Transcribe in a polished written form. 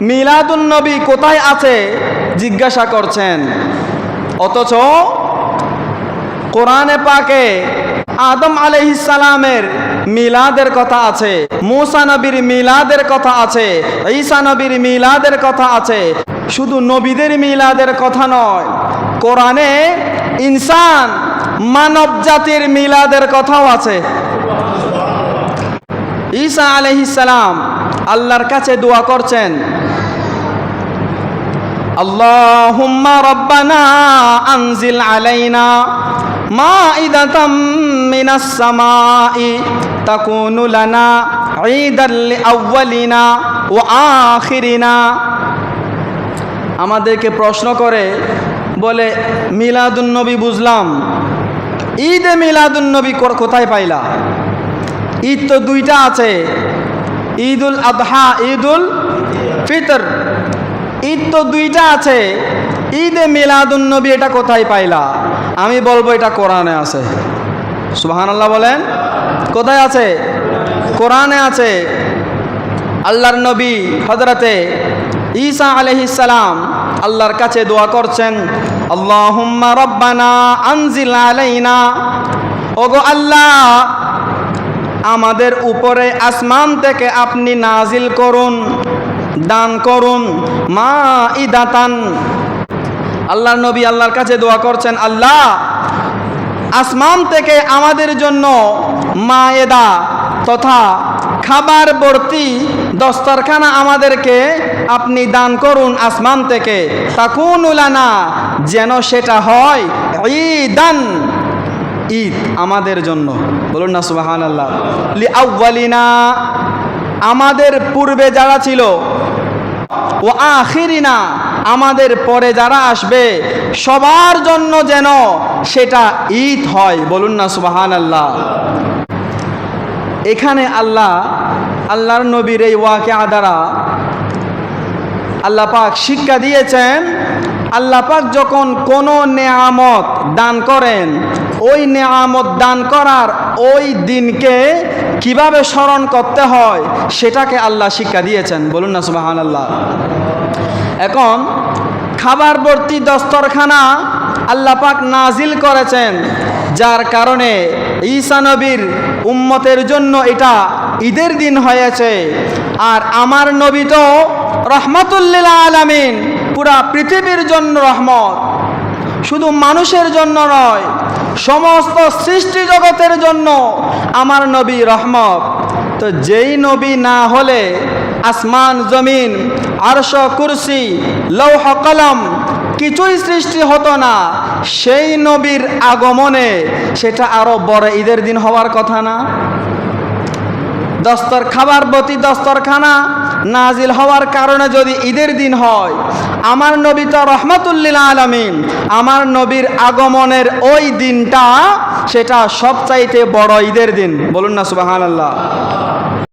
মিলাদুন নবী কোথায় আছে জিজ্ঞাসা করছেন, অথচ কোরআনে পাকে আদম আলাইহিস সালামের মিলাদের কথা আছে, মূসা নবীর মিলাদের কথা আছে, ঈসা নবীর মিলাদের কথা আছে। শুধু নবীদের মিলাদের কথা নয়, কোরআনে ইনসান মানব জাতির মিলাদের কথাও আছে। ঈসা আলাইহিস সালাম আল্লাহর কাছে দোয়া করছেন, আল্লাহুম্মা রাব্বানা আনজিল আলাইনা মাইদাতাম মিনাস সামাই তাকুনু লানা ঈদাল লিআউয়ালিনা ওয়া আখিরিনা। আমাদেরকে প্রশ্ন করে বলে, মিলাদুন নবী বুঝলাম, ঈদে মিলাদুন নবী কোথায় পাইলা? ঈদ তো দুইটা আছে, ঈদুল আদহা, ঈদুল ফিতর। ঈদ তো দুইটা আছে, ঈদে মিলাদুন নবী এটা কোথায় পাইলা? আমি বলবো এটা কোরআনে আছে। সুবহানাল্লাহ বলেন। কোথায় আছে? কোরআনে আছে। আল্লাহর নবী হযরতে ঈসা আলাইহিস সালাম আল্লাহর কাছে দোয়া করছেন, আল্লাহুম্মা রাব্বানা আনজিল আলাইনা, ওগো আল্লাহ আমাদের উপরে আসমান থেকে আপনি নাজিল করুন, দান করুন মাইদাতান। আল্লাহর নবী আল্লাহর কাছে দোয়া করছেন, আল্লাহ আসমান থেকে আমাদের জন্য মায়েদা তথা খাবার ভর্তি দস্তরখানা আমাদেরকে আপনি দান করুন আসমান থেকে, তাকুনু লানা, যেন সেটা হয় ঈদান, ঈদ আমাদের জন্য। বলুন না সুবহানাল্লাহ। লিআউয়ালিনা, আমাদের পূর্বে যারা ছিল, ও আখিরিনা, আমাদের পরে যারা আসবে সবার জন্য যেন সেটা ঈদ হয়। বলুন না সুবহানাল্লাহ। এখানে আল্লাহর নবীর এই ওয়াকিয়া দ্বারা আল্লাহ পাক শিক্ষা দিয়েছেন, আল্লাহ পাক যখন কোনো নেয়ামত দান করেন, ওই নেয়ামত দান করার ওই দিনকে কিভাবে স্মরণ করতে হয় সেটাকে আল্লাহ শিক্ষা দিয়েছেন। বলুন না সুবহানাল্লাহ। এখন খাবার ভর্তি দস্তরখানা আল্লাহ পাক নাজিল করেছেন, যার কারণে ঈসা নবীর উম্মতের জন্য এটা ঈদের দিন হয়েছে। আর আমার নবী তো রহমাতুল লিল আলামিন, পুরা পৃথিবীর জন্য রহমত, শুধু মানুষের জন্য নয়, সমস্ত সৃষ্টি জগতের জন্য আমার নবী রহমত। তো যেই নবী না হলে আসমান জমিন আরশ কুরসি লৌহ কলম কিছুই সৃষ্টি হতো না, সেই নবীর আগমনে সেটা আরো বড় ঈদের দিন হওয়ার কথা না? খাবার ভর্তি দস্তরখানা নাজিল হওয়ার কারণে যদি ঈদের দিন হয়, আমার নবী তো রহমাতুল লিল আলামিন, আমার নবীর আগমনের ওই দিনটা সেটা সবচাইতে বড় ঈদের দিন। বলুন না সুবহানাল্লাহ।